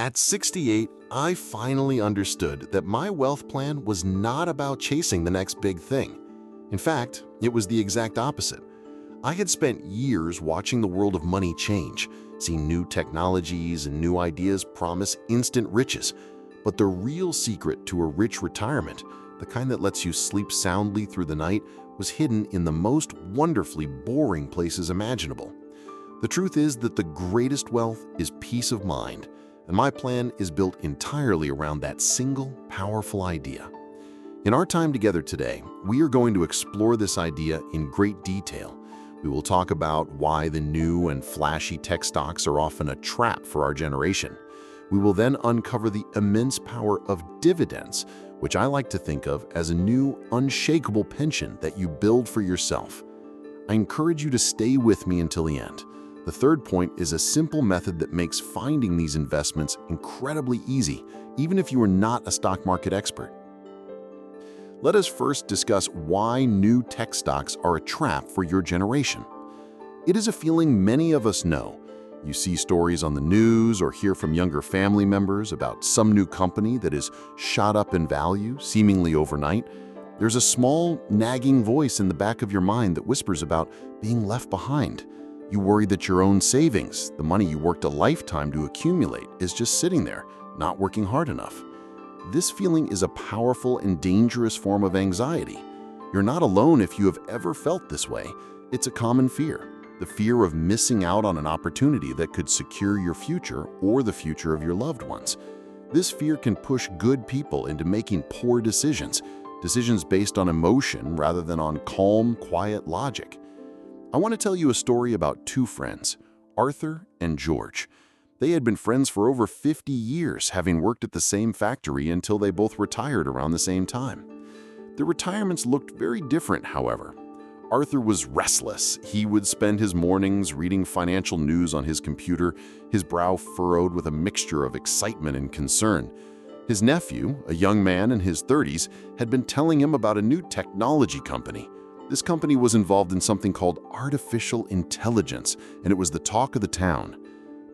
At 68, I finally understood that my wealth plan was not about chasing the next big thing. In fact, it was the exact opposite. I had spent years watching the world of money change, seeing new technologies and new ideas promise instant riches. But the real secret to a rich retirement, the kind that lets you sleep soundly through the night, was hidden in the most wonderfully boring places imaginable. The truth is that the greatest wealth is peace of mind, and my plan is built entirely around that single, powerful idea. In our time together today, we are going to explore this idea in great detail. We will talk about why the new and flashy tech stocks are often a trap for our generation. We will then uncover the immense power of dividends, which I like to think of as a new, unshakable pension that you build for yourself. I encourage you to stay with me until the end. The third point is a simple method that makes finding these investments incredibly easy, even if you are not a stock market expert. Let us first discuss why new tech stocks are a trap for your generation. It is a feeling many of us know. You see stories on the news or hear from younger family members about some new company that is shot up in value seemingly overnight. There's a small, nagging voice in the back of your mind that whispers about being left behind. You worry that your own savings, the money you worked a lifetime to accumulate, is just sitting there, not working hard enough. This feeling is a powerful and dangerous form of anxiety. You're not alone if you have ever felt this way. It's a common fear, the fear of missing out on an opportunity that could secure your future or the future of your loved ones. This fear can push good people into making poor decisions based on emotion rather than on calm, quiet logic. I want to tell you a story about two friends, Arthur and George. They had been friends for over 50 years, having worked at the same factory until they both retired around the same time. Their retirements looked very different, however. Arthur was restless. He would spend his mornings reading financial news on his computer, his brow furrowed with a mixture of excitement and concern. His nephew, a young man in his 30s, had been telling him about a new technology company. This company was involved in something called artificial intelligence, and it was the talk of the town.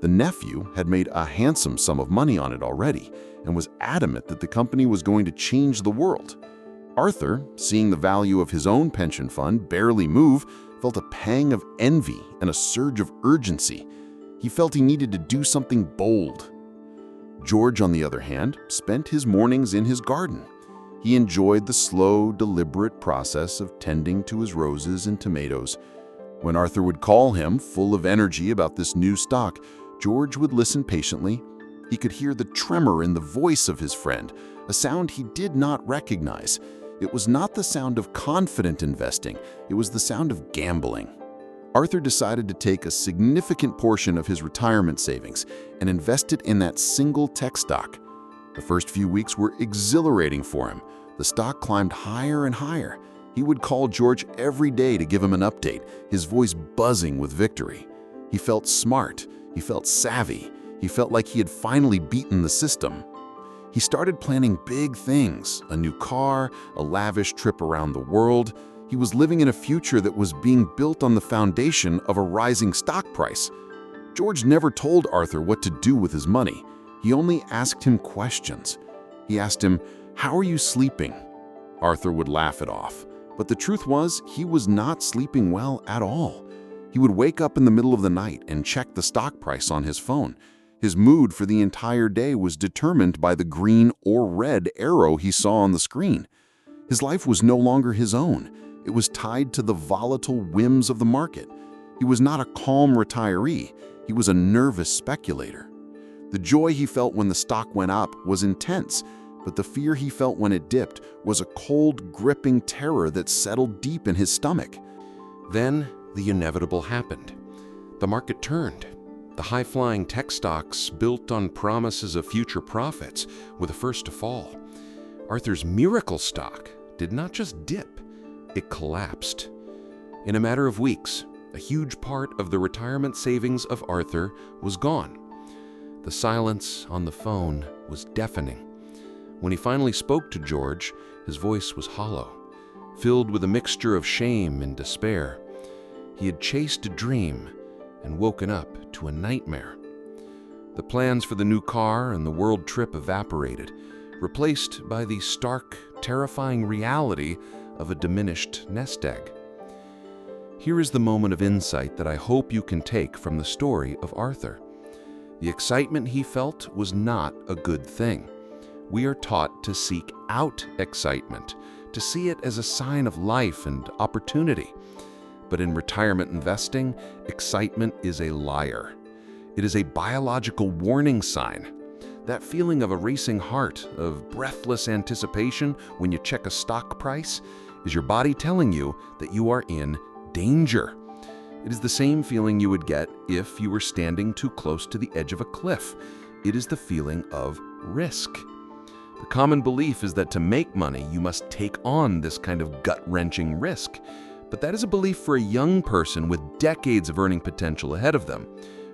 The nephew had made a handsome sum of money on it already and was adamant that the company was going to change the world. Arthur, seeing the value of his own pension fund barely move, felt a pang of envy and a surge of urgency. He felt he needed to do something bold. George, on the other hand, spent his mornings in his garden. He enjoyed the slow, deliberate process of tending to his roses and tomatoes. When Arthur would call him, full of energy about this new stock, George would listen patiently. He could hear the tremor in the voice of his friend, a sound he did not recognize. It was not the sound of confident investing, it was the sound of gambling. Arthur decided to take a significant portion of his retirement savings and invest it in that single tech stock. The first few weeks were exhilarating for him. The stock climbed higher and higher. He would call George every day to give him an update, his voice buzzing with victory. He felt smart. He felt savvy. He felt like he had finally beaten the system. He started planning big things, a new car, a lavish trip around the world. He was living in a future that was being built on the foundation of a rising stock price. George never told Arthur what to do with his money. He only asked him questions. He asked him, "How are you sleeping?" Arthur would laugh it off. But the truth was, he was not sleeping well at all. He would wake up in the middle of the night and check the stock price on his phone. His mood for the entire day was determined by the green or red arrow he saw on the screen. His life was no longer his own. It was tied to the volatile whims of the market. He was not a calm retiree. He was a nervous speculator. The joy he felt when the stock went up was intense, but the fear he felt when it dipped was a cold, gripping terror that settled deep in his stomach. Then the inevitable happened. The market turned. The high-flying tech stocks built on promises of future profits were the first to fall. Arthur's miracle stock did not just dip, it collapsed. In a matter of weeks, a huge part of the retirement savings of Arthur was gone. The silence on the phone was deafening. When he finally spoke to George, his voice was hollow, filled with a mixture of shame and despair. He had chased a dream and woken up to a nightmare. The plans for the new car and the world trip evaporated, replaced by the stark, terrifying reality of a diminished nest egg. Here is the moment of insight that I hope you can take from the story of Arthur. The excitement he felt was not a good thing. We are taught to seek out excitement, to see it as a sign of life and opportunity. But in retirement investing, excitement is a liar. It is a biological warning sign. That feeling of a racing heart, of breathless anticipation when you check a stock price, is your body telling you that you are in danger. It is the same feeling you would get if you were standing too close to the edge of a cliff. It is the feeling of risk. The common belief is that to make money, you must take on this kind of gut-wrenching risk. But that is a belief for a young person with decades of earning potential ahead of them.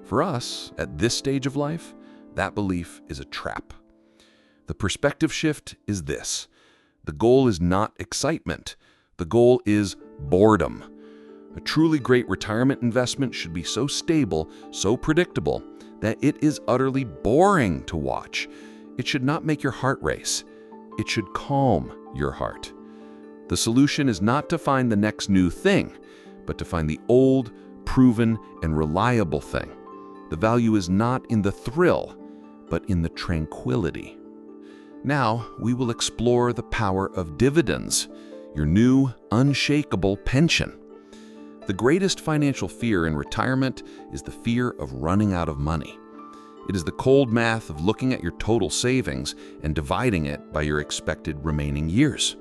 For us, at this stage of life, that belief is a trap. The perspective shift is this. The goal is not excitement. The goal is boredom. A truly great retirement investment should be so stable, so predictable, that it is utterly boring to watch. It should not make your heart race. It should calm your heart. The solution is not to find the next new thing, but to find the old, proven, and reliable thing. The value is not in the thrill, but in the tranquility. Now, we will explore the power of dividends, your new, unshakable pension. The greatest financial fear in retirement is the fear of running out of money. It is the cold math of looking at your total savings and dividing it by your expected remaining years.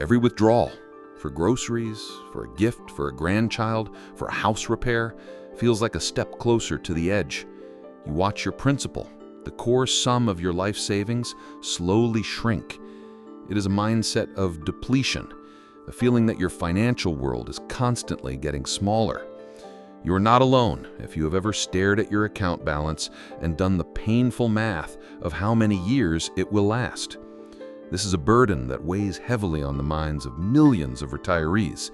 Every withdrawal, for groceries, for a gift, for a grandchild, for a house repair, feels like a step closer to the edge. You watch your principal, the core sum of your life savings, slowly shrink. It is a mindset of depletion, a feeling that your financial world is constantly getting smaller. You are not alone if you have ever stared at your account balance and done the painful math of how many years it will last. This is a burden that weighs heavily on the minds of millions of retirees.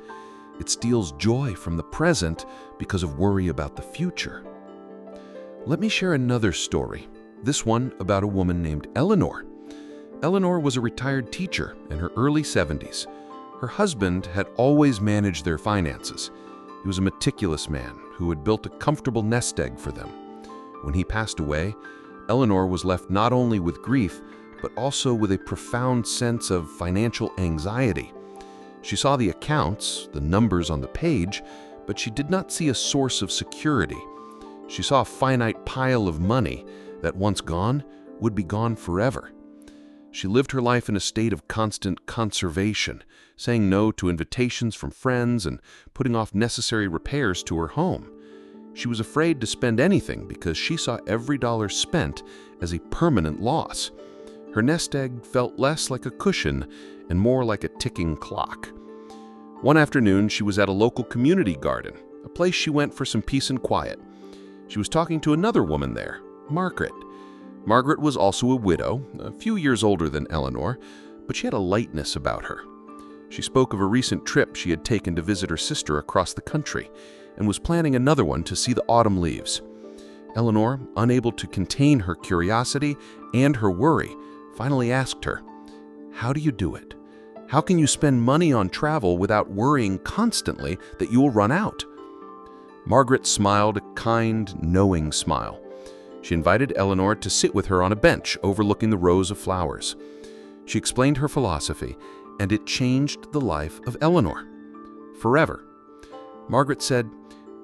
It steals joy from the present because of worry about the future. Let me share another story, this one about a woman named Eleanor. Eleanor was a retired teacher in her early 70s. Her husband had always managed their finances. He was a meticulous man who had built a comfortable nest egg for them. When he passed away, Eleanor was left not only with grief, but also with a profound sense of financial anxiety. She saw the accounts, the numbers on the page, but she did not see a source of security. She saw a finite pile of money that, once gone, would be gone forever. She lived her life in a state of constant conservation, saying no to invitations from friends and putting off necessary repairs to her home. She was afraid to spend anything because she saw every dollar spent as a permanent loss. Her nest egg felt less like a cushion and more like a ticking clock. One afternoon, she was at a local community garden, a place she went for some peace and quiet. She was talking to another woman there, Margaret. Margaret was also a widow, a few years older than Eleanor, but she had a lightness about her. She spoke of a recent trip she had taken to visit her sister across the country and was planning another one to see the autumn leaves. Eleanor, unable to contain her curiosity and her worry, finally asked her, "How do you do it? How can you spend money on travel without worrying constantly that you will run out?" Margaret smiled a kind, knowing smile. She invited Eleanor to sit with her on a bench overlooking the rows of flowers. She explained her philosophy, and it changed the life of Eleanor forever. Margaret said,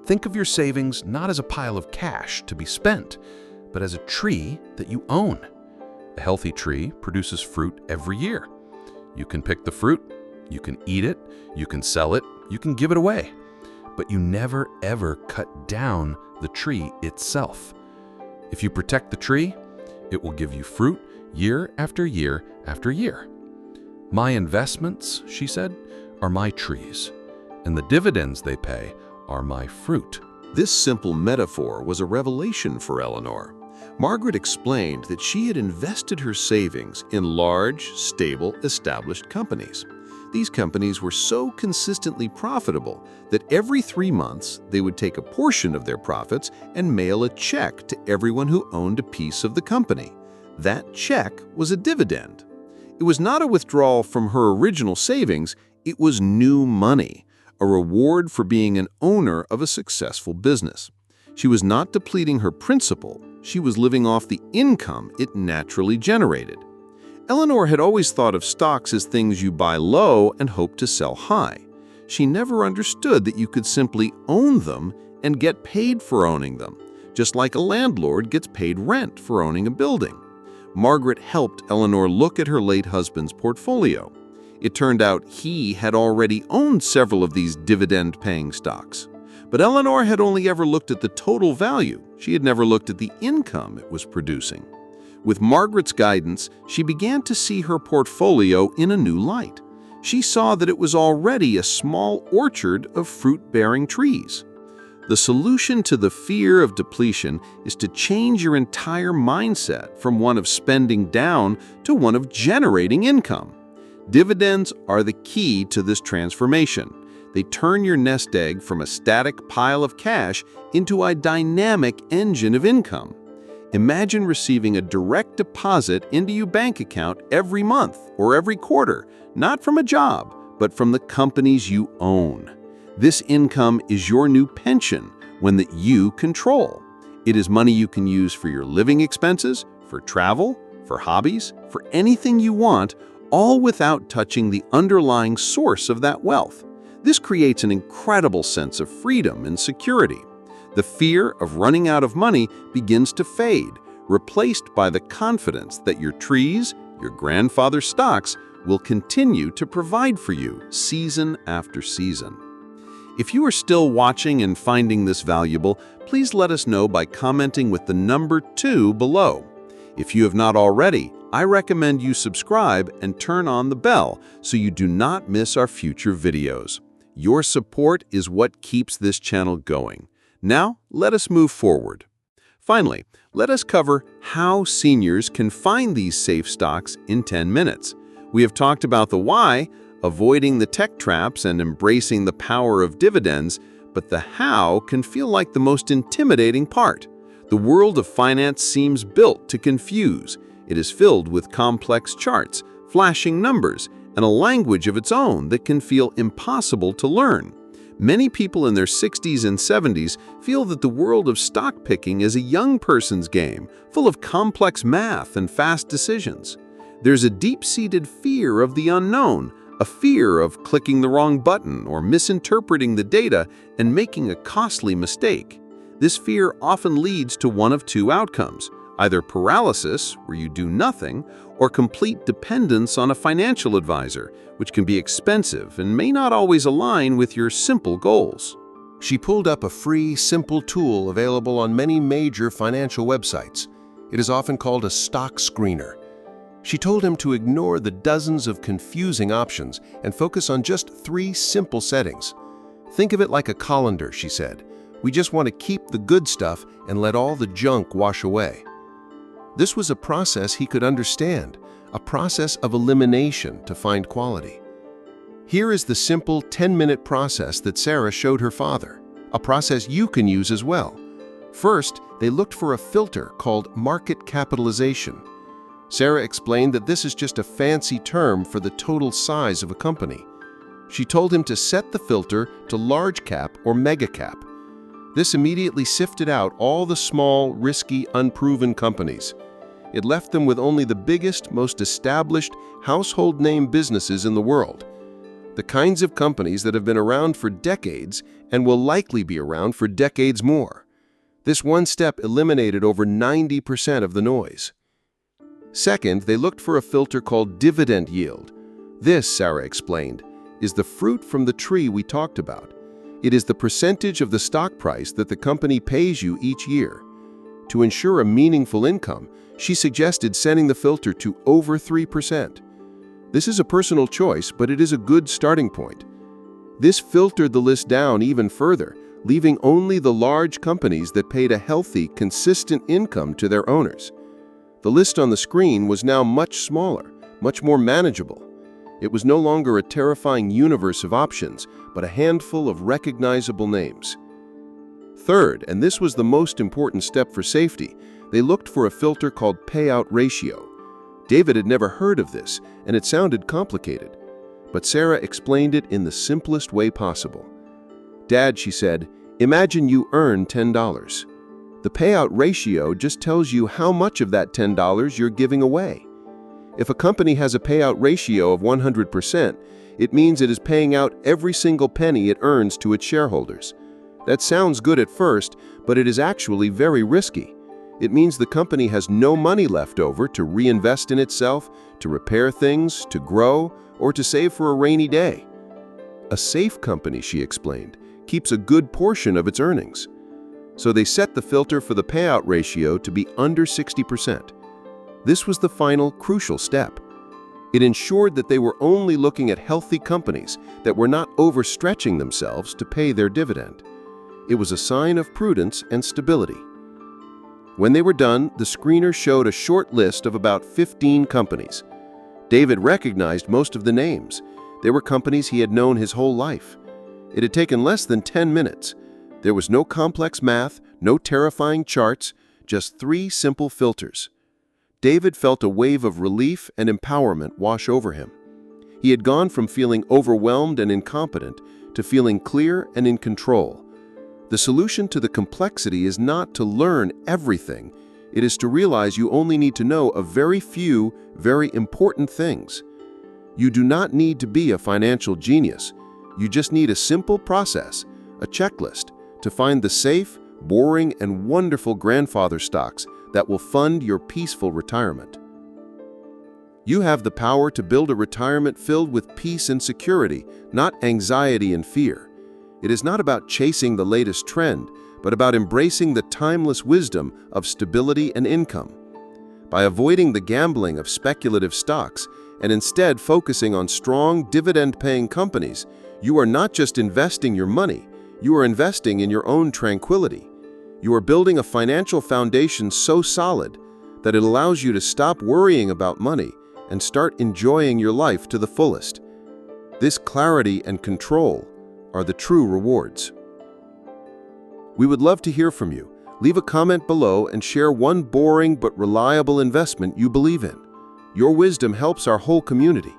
"Think of your savings not as a pile of cash to be spent, but as a tree that you own. A healthy tree produces fruit every year. You can pick the fruit, you can eat it, you can sell it, you can give it away. But you never ever cut down the tree itself. If you protect the tree, it will give you fruit year after year after year. My investments," she said, "are my trees, and the dividends they pay are my fruit." This simple metaphor was a revelation for Eleanor. Margaret explained that she had invested her savings in large, stable, established companies. These companies were so consistently profitable that every 3 months they would take a portion of their profits and mail a check to everyone who owned a piece of the company. That check was a dividend. It was not a withdrawal from her original savings, it was new money, a reward for being an owner of a successful business. She was not depleting her principal, she was living off the income it naturally generated. Eleanor had always thought of stocks as things you buy low and hope to sell high. She never understood that you could simply own them and get paid for owning them, just like a landlord gets paid rent for owning a building. Margaret helped Eleanor look at her late husband's portfolio. It turned out he had already owned several of these dividend-paying stocks. But Eleanor had only ever looked at the total value. She had never looked at the income it was producing. With Margaret's guidance, she began to see her portfolio in a new light. She saw that it was already a small orchard of fruit-bearing trees. The solution to the fear of depletion is to change your entire mindset from one of spending down to one of generating income. Dividends are the key to this transformation. They turn your nest egg from a static pile of cash into a dynamic engine of income. Imagine receiving a direct deposit into your bank account every month or every quarter, not from a job, but from the companies you own. This income is your new pension, one that you control. It is money you can use for your living expenses, for travel, for hobbies, for anything you want, all without touching the underlying source of that wealth. This creates an incredible sense of freedom and security. The fear of running out of money begins to fade, replaced by the confidence that your trees, your grandfather's stocks, will continue to provide for you season after season. If you are still watching and finding this valuable, please let us know by commenting with the number 2 below. If you have not already, I recommend you subscribe and turn on the bell so you do not miss our future videos. Your support is what keeps this channel going. Now, let us move forward. Finally, let us cover how seniors can find these safe stocks in 10 minutes. We have talked about the why, avoiding the tech traps and embracing the power of dividends, but the how can feel like the most intimidating part. The world of finance seems built to confuse. It is filled with complex charts, flashing numbers, and a language of its own that can feel impossible to learn. Many people in their 60s and 70s feel that the world of stock picking is a young person's game, full of complex math and fast decisions. There's a deep-seated fear of the unknown, a fear of clicking the wrong button or misinterpreting the data and making a costly mistake. This fear often leads to one of 2 outcomes: either paralysis, where you do nothing, or complete dependence on a financial advisor, which can be expensive and may not always align with your simple goals. She pulled up a free, simple tool available on many major financial websites. It is often called a stock screener. She told him to ignore the dozens of confusing options and focus on just 3 simple settings. Think of it like a colander, she said. We just want to keep the good stuff and let all the junk wash away. This was a process he could understand, a process of elimination to find quality. Here is the simple 10-minute process that Sarah showed her father, a process you can use as well. First, they looked for a filter called market capitalization. Sarah explained that this is just a fancy term for the total size of a company. She told him to set the filter to large cap or mega cap. This immediately sifted out all the small, risky, unproven companies. It left them with only the biggest, most established, household name businesses in the world. The kinds of companies that have been around for decades and will likely be around for decades more. This one step eliminated over 90% of the noise. Second, they looked for a filter called dividend yield. This, Sarah explained, is the fruit from the tree we talked about. It is the percentage of the stock price that the company pays you each year. To ensure a meaningful income, she suggested setting the filter to over 3%. This is a personal choice, but it is a good starting point. This filtered the list down even further, leaving only the large companies that paid a healthy, consistent income to their owners. The list on the screen was now much smaller, much more manageable. It was no longer a terrifying universe of options, but a handful of recognizable names. Third, and this was the most important step for safety, they looked for a filter called payout ratio. David had never heard of this, and it sounded complicated. But Sarah explained it in the simplest way possible. "Dad," she said, "imagine you earn $10. The payout ratio just tells you how much of that $10 you're giving away. If a company has a payout ratio of 100%, it means it is paying out every single penny it earns to its shareholders. That sounds good at first, but it is actually very risky. It means the company has no money left over to reinvest in itself, to repair things, to grow, or to save for a rainy day. A safe company," she explained, "keeps a good portion of its earnings." So they set the filter for the payout ratio to be under 60%. This was the final, crucial step. It ensured that they were only looking at healthy companies that were not overstretching themselves to pay their dividend. It was a sign of prudence and stability. When they were done, the screener showed a short list of about 15 companies. David recognized most of the names. They were companies he had known his whole life. It had taken less than 10 minutes. There was no complex math, no terrifying charts, just 3 simple filters. David felt a wave of relief and empowerment wash over him. He had gone from feeling overwhelmed and incompetent to feeling clear and in control. The solution to the complexity is not to learn everything. It is to realize you only need to know a very few, very important things. You do not need to be a financial genius. You just need a simple process, a checklist, to find the safe, boring, and wonderful grandfather stocks that will fund your peaceful retirement. You have the power to build a retirement filled with peace and security, not anxiety and fear. It is not about chasing the latest trend, but about embracing the timeless wisdom of stability and income. By avoiding the gambling of speculative stocks and instead focusing on strong, dividend-paying companies, you are not just investing your money, you are investing in your own tranquility. You are building a financial foundation so solid that it allows you to stop worrying about money and start enjoying your life to the fullest. This clarity and control are the true rewards. We would love to hear from you. Leave a comment below and share one boring but reliable investment you believe in. Your wisdom helps our whole community.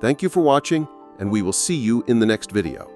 Thank you for watching, and we will see you in the next video.